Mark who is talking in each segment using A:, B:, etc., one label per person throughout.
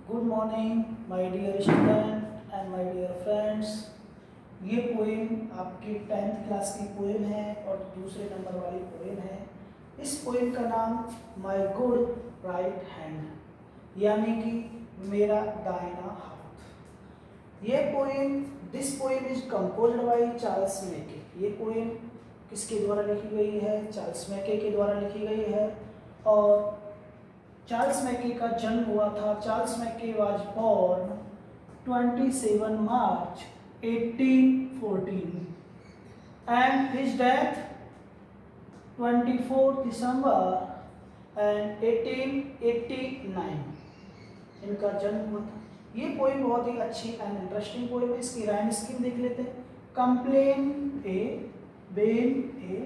A: Good morning my dear student and my dear friends. ये poem आपकी 10th class की poem है और दूसरे नंबर वाली पोएम है। इस पोएम का नाम माय गुड राइट हैंड यानी कि मेरा दाहिना हाथ। ये poem this poem is composed by Charles Mackay. ये पोएम किसके द्वारा लिखी गई है? चार्ल्स मैके के द्वारा लिखी गई है। और चार्ल्स मैके का जन्म हुआ था। Charles Mackay was born 27 March 1814 and his death 24 December and 1889। इनका जन्म हुआ था। ये पोएम बहुत ही अच्छी एंड इंटरेस्टिंग पोएम है। इसकी राइम स्कीम देख लेते हैं। Complain A, bane A,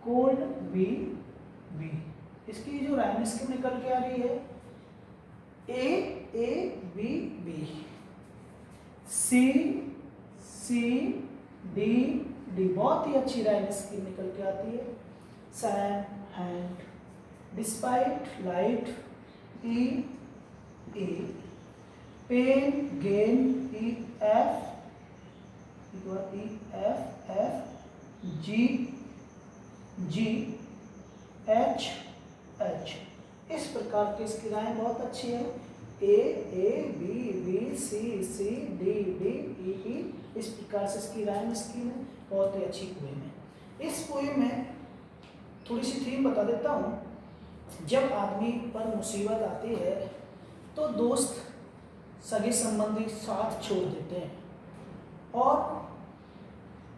A: cold B B. इसकी जो राइम स्कीम निकल के आ रही है A B B, C C D D. बहुत ही अच्छी राइम स्कीम निकल के आती है। Same hand, despite light E A, pain gain E F F G G H H. इस प्रकार की इसकी राइम बहुत अच्छी है। A B B, C D D E E. इस प्रकार से इसकी राइम स्कीम है। बहुत ही अच्छी पोएम है। इस पोएम में थोड़ी सी थीम बता देता हूँ। जब आदमी पर मुसीबत आती है तो दोस्त सगे संबंधी साथ छोड़ देते हैं और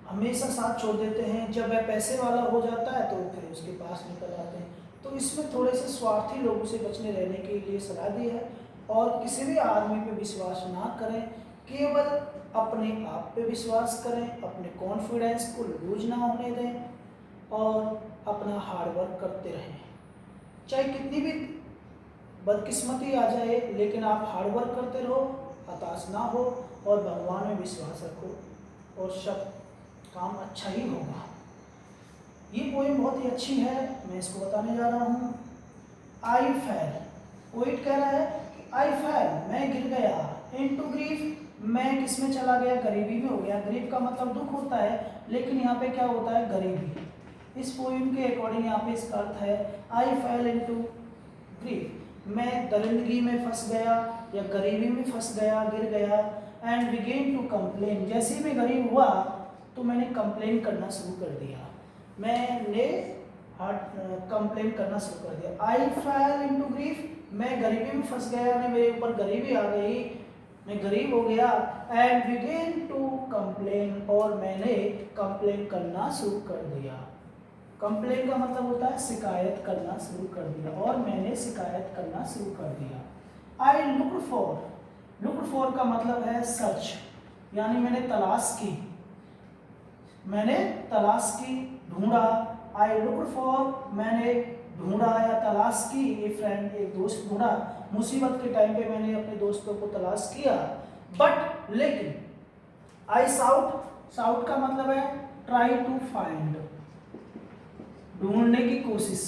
A: हमेशा साथ छोड़ देते हैं। जब वह पैसे वाला हो जाता है तो फिर उसके पास निकल आते हैं। तो इसमें थोड़े से स्वार्थी लोगों से बचने रहने के लिए सलाह दी है। और किसी भी आदमी पे विश्वास ना करें, केवल अपने आप पे विश्वास करें, अपने कॉन्फिडेंस को लूज ना होने दें और अपना हार्ड वर्क करते रहें। चाहे कितनी भी बदकिस्मती आ जाए लेकिन आप हार्ड वर्क करते रहो, हताश ना हो और भगवान में विश्वास रखो और सब काम अच्छा ही होगा। ये पोएम बहुत ही अच्छी है। मैं इसको बताने जा रहा हूँ। आई फेल, पोइट कह रहा है कि आई फेल, मैं गिर गया। इनटू ग्रीफ, मैं किस में चला गया? गरीबी में हो गया। ग्रीफ का मतलब दुख होता है, लेकिन यहाँ पे क्या होता है? गरीबी। इस पोएम के अकॉर्डिंग यहाँ पे इसका अर्थ है आई फेल इनटू ग्रीफ, मैं दरिंदगी में फंस गया या गरीबी में फंस गया, गिर गया। एंड बिगेन टू कंप्लेन, जैसे ही मैं गरीब हुआ तो मैंने कंप्लेन करना शुरू कर दिया। मैंने कंप्लेन करना शुरू कर दिया। आई फेल इनटू ग्रीफ, मैं गरीबी में फंस गया, मेरे ऊपर गरीबी आ गई, मैं गरीब हो गया। एंड बिगेन टू कंप्लेन, और मैंने कंप्लेन करना शुरू कर दिया। कंप्लेन का मतलब होता है शिकायत करना शुरू कर दिया, और मैंने शिकायत करना शुरू कर दिया। I looked for, looked for का मतलब है सर्च, यानी मैंने तलाश की, मैंने तलाश की, ढूंढा। आई लुक्ड फॉर, मैंने ढूंढा या तलाश की। ए फ्रेंड, एक दोस्त ढूंढा। मुसीबत के टाइम पे मैंने अपने दोस्तों को तलाश किया। बट लेकिन आई साउट, साउट का मतलब है ट्राई टू फाइंड, ढूंढने की कोशिश।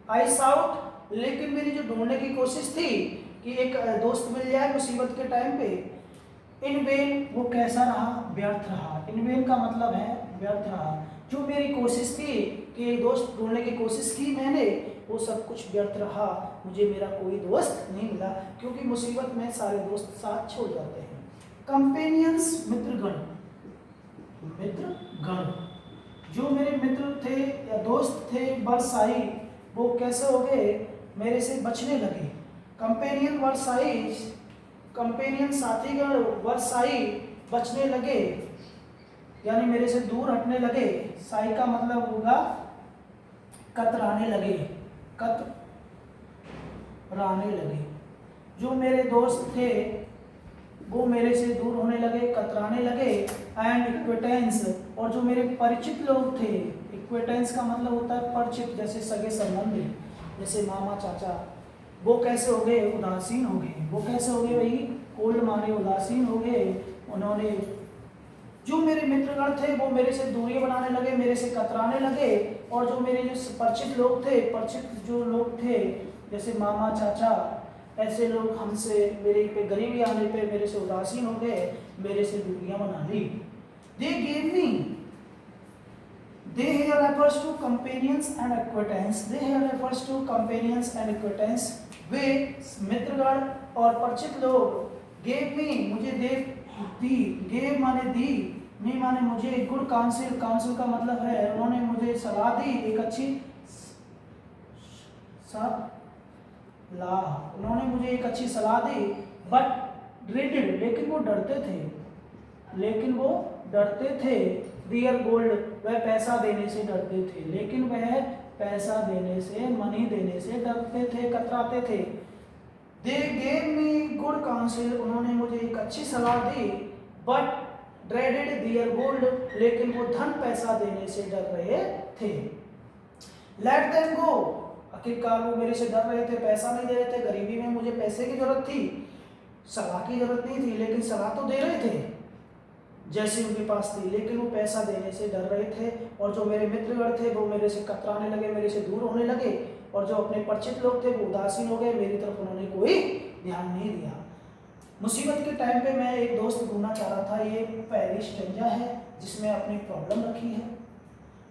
A: आई साउट, लेकिन मेरी जो ढूंढने की कोशिश थी कि एक दोस्त मिल जाए मुसीबत के टाइम पे, इन वेन, वो कैसा रहा? व्यर्थ रहा। इन वेन का मतलब है व्यर्थ रहा। जो मेरी कोशिश थी कि एक दोस्त ढूंढने की कोशिश की मैंने, वो सब कुछ व्यर्थ रहा। मुझे मेरा कोई दोस्त नहीं मिला, क्योंकि मुसीबत में सारे दोस्त साथ छोड़ जाते हैं। कंपेनियंस, मित्रगण, मित्रगण, जो मेरे मित्र थे या दोस्त थे बरसाई, वो कैसे हो गए? मेरे से बचने लगे। कंपेनियन वर्साइज, कंपेनियन साथीगण, वर्साई बचने लगे, यानी मेरे से दूर हटने लगे। साई का मतलब होगा कतराने लगे, कतराने लगे। जो मेरे दोस्त थे वो मेरे से दूर होने लगे, कतराने लगे। एंड इक्वेटेंस, और जो मेरे परिचित लोग थे, इक्वेटेंस का मतलब होता है परिचित, जैसे सगे संबंधी, जैसे मामा चाचा, वो कैसे हो गए? उदासीन हो गए। वो कैसे हो गए भाई? कोल्ड माने उदासीन हो गए। उन्होंने, जो मेरे मित्रगण थे वो मेरे से दूरी बनाने लगे, मेरे से कतराने लगे। और जो मेरे जो परिचित लोग थे, परिचित जो लोग थे जैसे मामा चाचा, ऐसे लोग हमसे मेरे पे गरीबी आने पे मेरे से उदासीन हो गए, मेरे से दूरियां बना ली। They gave me, they here refers to companions and acquaintance, they here refers to companions and acquaintance, वे मित्रगण और परिचित लोग, gave me मुझे दे दी, gave माने दी, me माने मुझे, गुड काउंसिल, काउंसिल का मतलब है उन्होंने मुझे सलाह दी, एक अच्छी सलाह, उन्होंने मुझे एक अच्छी सलाह दी, बट dreaded लेकिन वो डरते थे, लेकिन वो डरते थे, डियर गोल्ड वह पैसा देने से डरते थे, लेकिन वह पैसा देने से, मनी देने से डरते थे, कतराते थे। दे गेव मी गुड काउंसिल उन्होंने मुझे एक अच्छी सलाह दी, बट ड्रेडेड डियर गोल्ड लेकिन वो धन पैसा देने से डर रहे थे। लेट देम गो आखिरकार वो मेरे से डर रहे थे, पैसा नहीं दे रहे थे, गरीबी में मुझे पैसे की जरूरत थी, सलाह की जरूरत नहीं थी, लेकिन सलाह तो दे रहे थे जैसे उनके पास थी, लेकिन वो पैसा देने से डर रहे थे। और जो मेरे मित्रगण थे वो मेरे से कतराने लगे, मेरे से दूर होने लगे, और जो अपने परिचित लोग थे वो उदासीन हो गए, मेरी तरफ उन्होंने कोई ध्यान नहीं दिया। मुसीबत के टाइम पे मैं एक दोस्त ढूंढना चाह रहा था, ये पहली स्टेंजा है जिसमें अपनी प्रॉब्लम रखी है।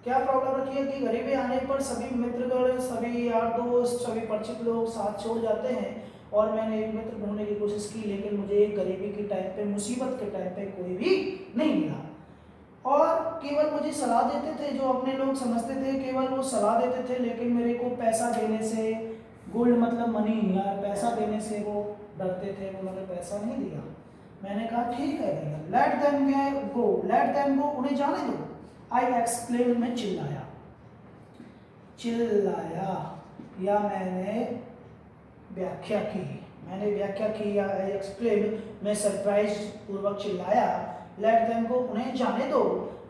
A: क्या प्रॉब्लम रखी है कि गरीबी आने पर सभी मित्रगण, सभी यार दोस्त, सभी परिचित लोग साथ छोड़ जाते हैं, और मैंने एक मित्र ढूंढने की कोशिश की, लेकिन मुझे एक गरीबी के टाइम पे, मुसीबत के टाइम पे कोई भी नहीं मिला, और केवल मुझे सलाह देते थे, जो अपने लोग समझते थे केवल वो सलाह देते थे, लेकिन मेरे को पैसा देने से, गोल्ड मतलब मनी या पैसा देने से वो डरते थे, उन्होंने पैसा नहीं दिया। मैंने कहा ठीक है भैया, let them go, let them go उन्हें जाने दो। आई एक्सक्लेम मैं चिल्लाया, चिल्लाया या मैंने व्याख्या की, मैंने व्याख्या की या आई एक्सक्लेम मैं सरप्राइज पूर्वक चिल्लाया, लेट देम गो उन्हें जाने दो।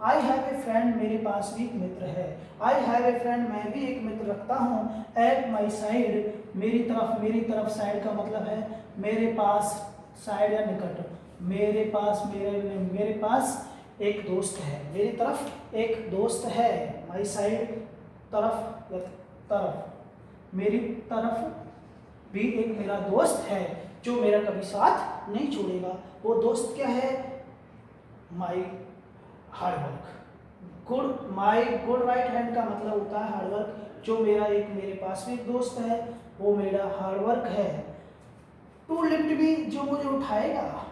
A: आई हैव ए फ्रेंड मेरे पास भी एक मित्र है, आई हैव ए फ्रेंड मैं भी एक मित्र रखता हूँ, एट माई साइड मेरी तरफ साइड का मतलब है मेरे पास, साइड या निकट, मेरे पास एक दोस्त है, मेरी तरफ एक दोस्त है, माई साइड तरफ, मेरी तरफ भी एक मेरा दोस्त है जो मेरा कभी साथ नहीं छोड़ेगा। वो दोस्त क्या है? My hard work, my good right hand का मतलब होता है हार्ड वर्क, जो मेरे पास भी एक दोस्त है वो मेरा हार्ड वर्क है। टू लिफ्ट मी जो मुझे उठाएगा,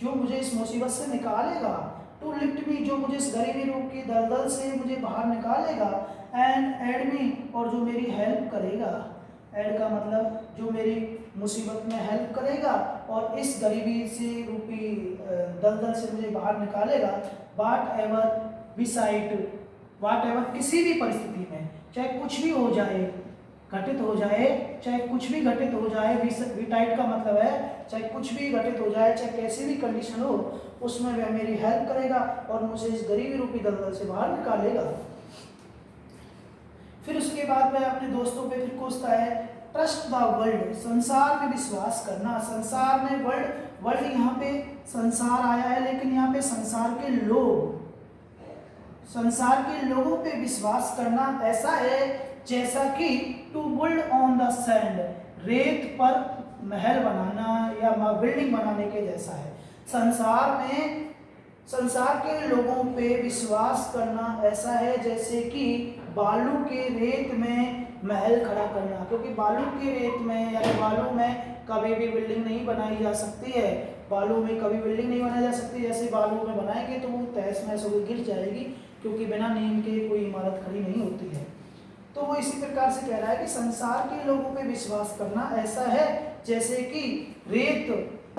A: जो मुझे इस मुसीबत से निकालेगा, टू लिफ्ट मी जो मुझे इस गरीबी रोग की दलदल से मुझे बाहर निकालेगा, एंड एड मी और जो मेरी हेल्प करेगा, एड का मतलब जो मेरी मुसीबत में हेल्प करेगा और इस गरीबी से रूपी दलदल से मुझे बाहर निकालेगा। वाट एवर किसी भी परिस्थिति में, चाहे कुछ भी हो जाए, घटित हो जाए, चाहे कुछ भी घटित हो जाए, विटाइट का मतलब है चाहे कुछ भी घटित हो जाए, चाहे कैसी भी कंडीशन हो, उसमें वह मेरी हेल्प करेगा और मुझे इस गरीबी रूपी दलदल से बाहर निकालेगा। फिर उसके बाद वह अपने दोस्तों पे फिर कोसता है, ट्रस्ट द वर्ल्ड संसार में विश्वास करना। संसार में वर्ल्ड यहाँ पे संसार आया है, लेकिन यहाँ पे संसार के लोगों पे विश्वास करना ऐसा है जैसा कि to build on the sand, रेत पर महल बनाना या बिल्डिंग बनाने के जैसा है। संसार के लोगों पे विश्वास करना ऐसा है जैसे कि बालू के रेत में महल खड़ा करना, क्योंकि बालू के रेत में या बालू में कभी भी बिल्डिंग नहीं बनाई जा सकती है, बालू में कभी बिल्डिंग नहीं बनाई जा सकती। जैसे बालू में बनाएंगे तो वो तहस नहस होकर गिर जाएगी, क्योंकि बिना नींव के कोई इमारत खड़ी नहीं होती है। तो वो इसी प्रकार से कह रहा है कि संसार के लोगों पे विश्वास करना ऐसा है जैसे कि रेत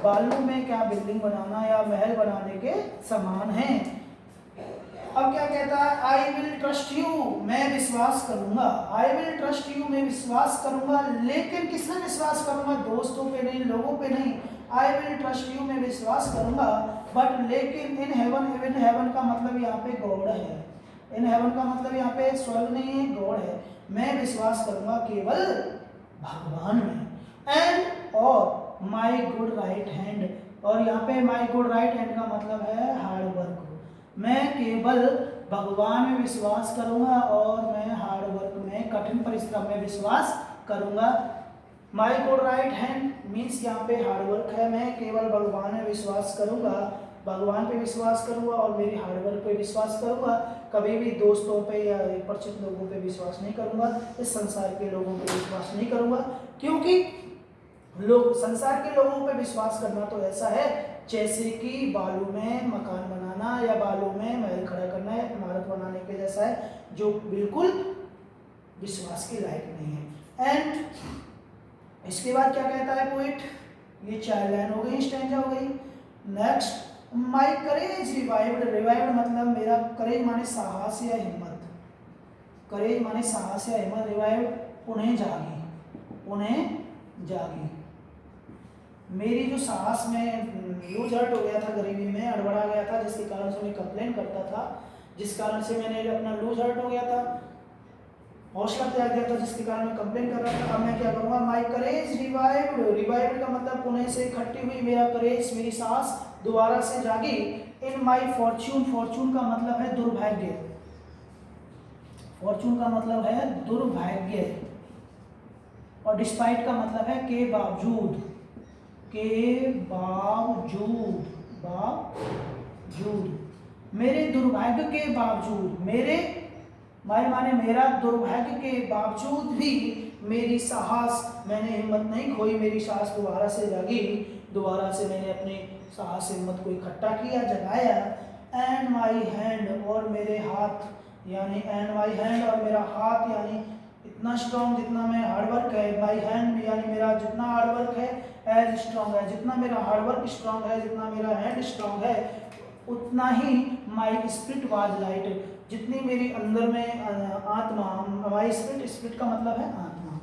A: बालू में क्या बिल्डिंग बनाना या महल बनाने के समान है। अब क्या कहता है? आई विल ट्रस्ट यू मैं विश्वास करूंगा, आई विल ट्रस्ट यू मैं विश्वास करूंगा, लेकिन किसमें विश्वास करूंगा? दोस्तों पे नहीं, लोगों पे नहीं। आई विल ट्रस्ट यू मैं विश्वास करूंगा, बट लेकिन इन हेवन का मतलब यहाँ पे गॉड है, इन हेवन का मतलब यहाँ पे स्वर्ग नहीं है, गॉड है। मैं विश्वास करूंगा केवल भगवान में। एंड और माई गुड राइट हैंड, और यहाँ पे माई गुड राइट हैंड का मतलब है हार्ड वर्क। मैं केवल भगवान में विश्वास करूंगा और मैं हार्ड वर्क में, कठिन परिश्रम में विश्वास करूंगा। My good right hand means यहाँ पे हार्डवर्क है। मैं केवल भगवान में विश्वास करूँगा, भगवान पे विश्वास करूँगा और मेरी हार्डवर्क पे विश्वास करूँगा। कभी भी दोस्तों पे या परिचित लोगों पे विश्वास नहीं करूँगा, इस संसार के लोगों पे विश्वास नहीं करूँगा, क्योंकि लोग संसार के लोगों पे विश्वास करना तो ऐसा है जैसे कि बालू में मकान बनाना या बालू में महल खड़ा करना है, इमारत बनाने के जैसा है, जो बिल्कुल विश्वास के लायक नहीं है। एंड इसके बाद क्या कहता है पोइट, ये 4 लाइन हो गई, स्टैंजा हो गई। नेक्स्ट, माई करेज रिवाइव्ड, रिवाइव्ड मतलब मेरा करेज माने साहस या हिम्मत, करेज माने साहस या हिम्मत, रिवाइव्ड पुनः जागी, पुनः जागी। मेरी जो साहस में लूज हर्ट हो गया था, गरीबी में अड़बड़ा गया था, जिसके कारण से मैं कंप्लेन करता था, जिस कारण से मैंने अपना लूज हर्ट हो गया था, हौसला त्याग दिया था, जिसके कारण मैं कंप्लेन कर रहा था, अब मैं क्या करूँगा, माई करेज रिवाइव्ड, रिवाइव्ड का मतलब पुनः से इकट्ठी हुई, मेरा करेज मेरी साहस दोबारा से जागी। इन माई फॉर्च्यून, फॉर्च्यून का मतलब है दुर्भाग्य, फॉर्च्यून का मतलब है दुर्भाग्य, और डिस्पाइट का मतलब है के बावजूद, के बावजूद, बावजूद, मेरे दुर्भाग्य के बावजूद, मेरे माई माने मेरा, दुर्भाग्य के बावजूद भी मेरी साहस, मैंने हिम्मत नहीं खोई, मेरी साहस दोबारा से जागी, दोबारा से मैंने अपनी साहस हिम्मत को इकट्ठा किया, जगाया। एंड माई हैंड, और मेरे हाथ, यानी एंड माई हैंड और मेरा हाथ, यानी इतना स्ट्रॉन्ग जितना मैं हार्डवर्क है, माई हैंड यानी मेरा जितना हार्डवर्क है, एज स्ट्रॉन्ग है, जितना मेरा हार्डवर्क स्ट्रॉन्ग है, जितना मेरा हैंड स्ट्रॉन्ग है, उतना ही माई स्पिरिट वाज लाइट, जितनी मेरी अंदर में आत्मा, माई स्पिरिट, स्पिरिट का मतलब है आत्मा,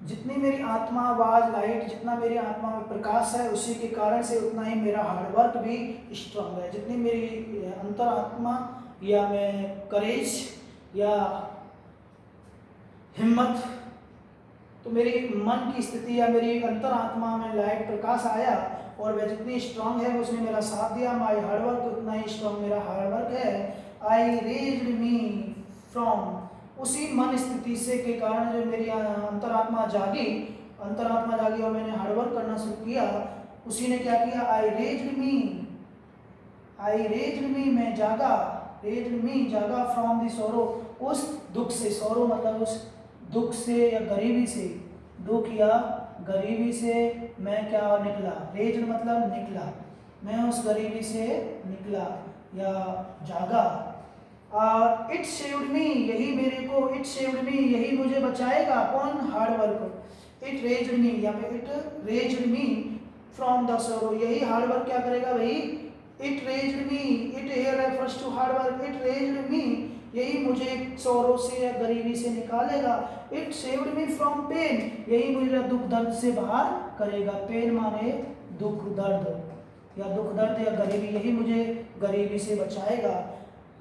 A: जितनी मेरी आत्मा वाज लाइट, जितना मेरी आत्मा में प्रकाश है, उसी के कारण से उतना ही मेरा हार्डवर्क भी स्ट्रॉन्ग है। जितनी मेरी अंतरात्मा या मैं करेज या हिम्मत, तो मेरी मन की स्थिति या मेरी अंतरात्मा में लाइट प्रकाश आया, और वह जितनी स्ट्रांग है उसने मेरा साथ दिया, माई हार्डवर्क, उतना ही स्ट्रांग मेरा हार्डवर्क है। आई रेज्ड मी फ्रॉम, उसी मन स्थिति से के कारण जो मेरी अंतरात्मा जागी, अंतरात्मा जागी और मैंने हार्डवर्क करना शुरू किया, उसी ने क्या किया, आई रेज्ड मी, आई रेज्ड मी, मैं जागा, रेज्ड मी जागा, फ्रॉम दी सोरो, उस दुख से, सोरो मतलब उस दुख से या गरीबी से, दुख या गरीबी से मैं क्या निकला, रेज्ड मतलब निकला, मैं उस गरीबी से निकला या जागा। इट सेव्ड मी, यही मेरे को, इट सेव्ड मी, यही मुझे बचाएगा, कौन, हार्डवर्क। इट रेज्ड मी, या फिर it raised me from the sorrow, यही हार्डवर्क क्या करेगा भाई, it raised me, it here refers to hard work, it raised me, यही मुझे सोरो से या गरीबी से निकालेगा। It saved me from pain, यही मुझे दुख दर्द से बाहर करेगा, पेन माने दुख दर्द या दुख दर्द या गरीबी, यही मुझे गरीबी से बचाएगा।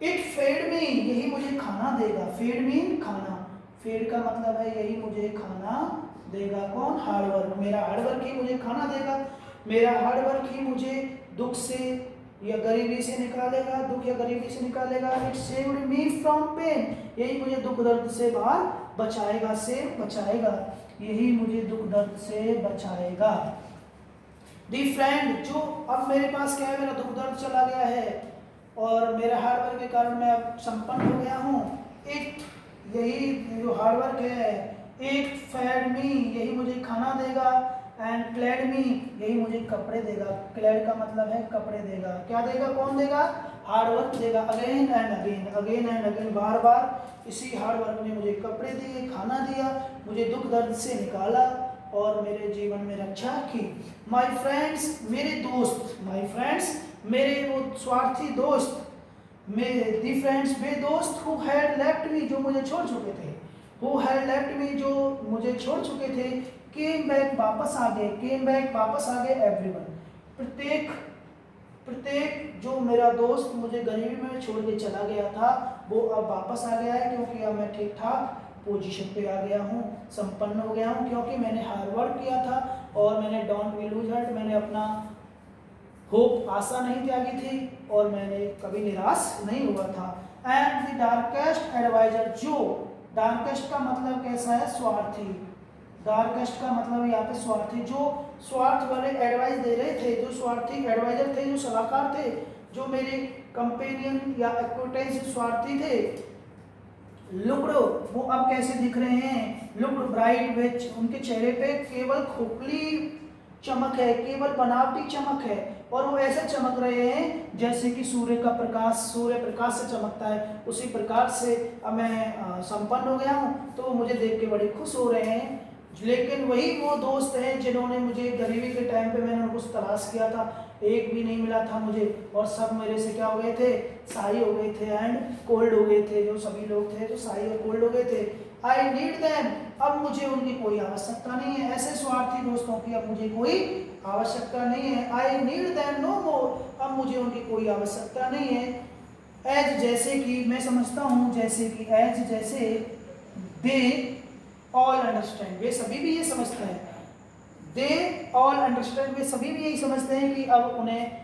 A: इट फेड मी, यही मुझे खाना देगा, फेड मीन खाना, फेड का मतलब है यही मुझे खाना देगा, कौन, हार्डवर्क, मेरा हार्डवर्क ही मुझे खाना देगा, मेरा हार्डवर्क ही मुझे दुख से या गरीबी से निकालेगा, दुख या गरीबी से निकालेगा। It saved me from pain, यही मुझे दुख दर्द से बाहर बचाएगा, से बचाएगा, यही मुझे दुख दर्द से बचाएगा। दी फ्रेंड, जो अब मेरे पास क्या है, मेरा दुख दर्द चला गया है और मेरे हार्डवर्क के कारण मैं अब संपन्न हो गया हूँ। इट, यही जो हार्डवर्क है, इट फेड मी, यही मुझे खाना देगा, एंड क्लैड मी, यही मुझे कपड़े देगा, क्लैड का मतलब है कपड़े देगा, क्या देगा, कौन देगा, हार्डवर्क देगा, again and again, again and again, बार बार इसी हार्डवर्क ने मुझे कपड़े दिए, खाना दिया, मुझे दुख दर्द से निकाला और मेरे जीवन में रक्षा की। माई फ्रेंड्स, मेरे दोस्त, माई फ्रेंड्स, मेरे वो स्वार्थी दोस्त, मेरे दी फ्रेंड्स, वे दोस्त हु हैड लेफ्ट मी, जो मुझे छोड़ चुके थे, हु हैड लेफ्ट मी, जो मुझे छोड़ चुके थे, केम बैक, वापस आ गए, केम बैक, वापस आ गए, एवरीवन, प्रत्येक प्रत्येक जो मेरा दोस्त मुझे गरीबी में छोड़ के चला गया था, वो अब वापस आ गया है, क्योंकि अब मैं ठीक ठाक पोजीशन पे आ गया हूँ, संपन्न हो गया हूँ, क्योंकि मैंने हार्ड वर्क किया था और मैंने डोंट बी लूज हार्ट, मैंने अपना होप, आशा नहीं त्यागी थी और मैंने कभी निराश नहीं हुआ था। एंड द डार्केस्ट एडवाइजर, जो डार्केस्ट का मतलब कैसा है, स्वार्थी। डार्केस्ट का मतलब यहाँ पे स्वार्थी, जो स्वार्थ वाले एडवाइस दे रहे थे, जो स्वार्थी एडवाइजर थे, जो सलाहकार थे, जो मेरे कंपेनियन या एक्विटेंस स्वार्थी थे, लुक्ड वो अब कैसे दिख रहे हैं, लुक्ड ब्राइट विच, उनके चेहरे पे केवल खोखली चमक है, केवल बनावटी चमक है, और वो ऐसे चमक रहे हैं जैसे कि सूर्य का प्रकाश सूर्य प्रकाश से चमकता है, उसी प्रकार से अब मैं संपन्न हो गया हूँ, तो मुझे देख के बड़े खुश हो रहे हैं। लेकिन वही वो दोस्त हैं जिन्होंने मुझे गरीबी के टाइम पे मैंने उनको तलाश किया था, एक भी नहीं मिला था मुझे, और सब मेरे से क्या हो गए थे, शाही हो गए थे एंड कोल्ड हो गए थे। जो सभी लोग थे जो शाही और कोल्ड हो गए थे। आई नीड देम, अब मुझे उनकी कोई आवश्यकता नहीं है, ऐसे स्वार्थी दोस्तों की अब मुझे कोई आवश्यकता नहीं है। आई नीड देम नो मोर, अब मुझे उनकी कोई आवश्यकता नहीं है। एज जैसे कि, मैं समझता हूँ जैसे कि, एज जैसे, दे ऑल अंडरस्टैंड, वे सभी भी ये समझते हैं, दे ऑल अंडरस्टैंड, वे सभी भी यही समझते हैं कि अब उन्हें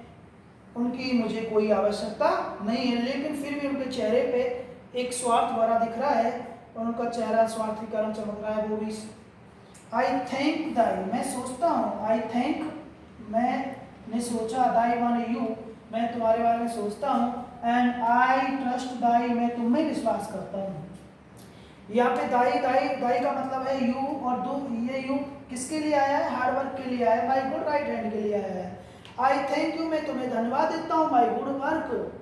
A: उनकी मुझे कोई आवश्यकता नहीं है। लेकिन फिर भी उनके चेहरे पे एक स्वार्थ भरा दिख रहा है, और उनका चेहरा स्वार्थ के कारण चमक रहा है, वो भी। आई थिंक दाई, मैं सोचता हूँ, आई थिंक मैंने सोचा, दाई माने यू, मैं तुम्हारे बारे में सोचता हूँ, एंड आई ट्रस्ट दाई, मैं तुम में विश्वास करता हूँ। यहाँ पे दाई दाई दाई का मतलब है यू, और दो ये यू किसके लिए आया है, हार्ड वर्क के लिए आया है, माई गुड राइट हैंड के लिए आया है। आई थैंक यू, मैं तुम्हें धन्यवाद देता हूँ, my good work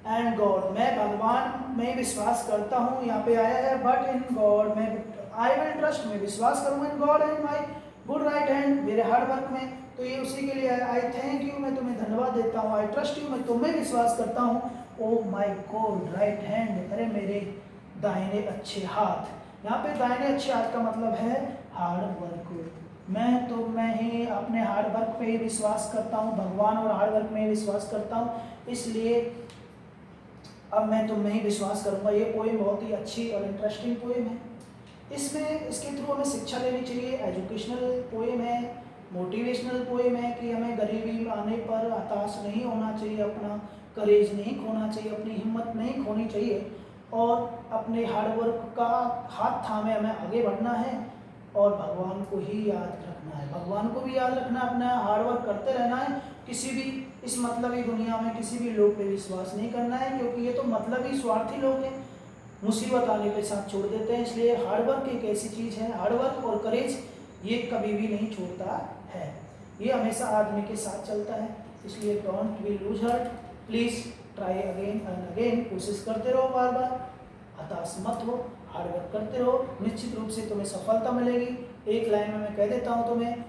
A: and God, मैं भगवान में विश्वास करता हूँ, यहाँ पे आया है, बट इन गॉड, मैं आई विल ट्रस्ट, मैं विश्वास करूँगा in God and my good right hand, मेरे हार्ड वर्क में, तो ये उसी के लिए है। आई थैंक यू, मैं तुम्हें धन्यवाद देता हूँ, आई ट्रस्ट यू, मैं तुम्हें विश्वास करता हूँ, ओ माई गॉड राइट हैंड, अरे मेरे दाहिने अच्छे हाथ। यहाँ पे दाहिने अच्छे हाथ का मतलब है हार्ड वर्क। मैं ही अपने हार्ड वर्क पे ही विश्वास करता हूँ, भगवान और हार्ड वर्क में ही विश्वास करता हूँ, इसलिए अब मैं तुम में ही विश्वास करूँगा। ये पोएम बहुत ही अच्छी और इंटरेस्टिंग पोएम है। इसके थ्रू हमें शिक्षा लेनी चाहिए। एजुकेशनल पोएम है, मोटिवेशनल पोएम है कि हमें गरीबी आने पर हताश नहीं होना चाहिए, अपना करेज नहीं खोना चाहिए, अपनी हिम्मत नहीं खोनी चाहिए, और अपने हार्डवर्क का हाथ थामे हमें आगे बढ़ना है, और भगवान को ही याद रखना है, भगवान को भी याद रखना, अपना हार्डवर्क करते रहना है। किसी भी इस मतलबी दुनिया में किसी भी लोग पे विश्वास नहीं करना है, क्योंकि ये तो मतलबी स्वार्थी लोग हैं, मुसीबत आने के साथ छोड़ देते हैं। इसलिए हार्डवर्क एक ऐसी चीज़ है, हार्डवर्क और करेज ये कभी भी नहीं छोड़ता है, ये हमेशा आदमी के साथ चलता है। इसलिए don't be loose heart, please try again and again, कोशिश करते रहो, बार बार हताश मत हो, हार्डवर्क करते रहो, निश्चित रूप से तुम्हें सफलता मिलेगी। एक लाइन में मैं कह देता हूँ तुम्हें,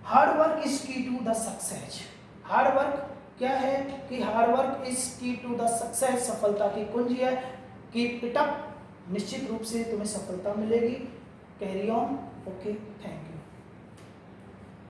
A: हार्डवर्क इज की टू द सक्सेस। हार्डवर्क क्या है कि हार्डवर्क इज की टू द सक्सेस, सफलता की कुंजी है। कीप इट अप, निश्चित रूप से तुम्हें सफलता मिलेगी। Carry on, okay, thank you.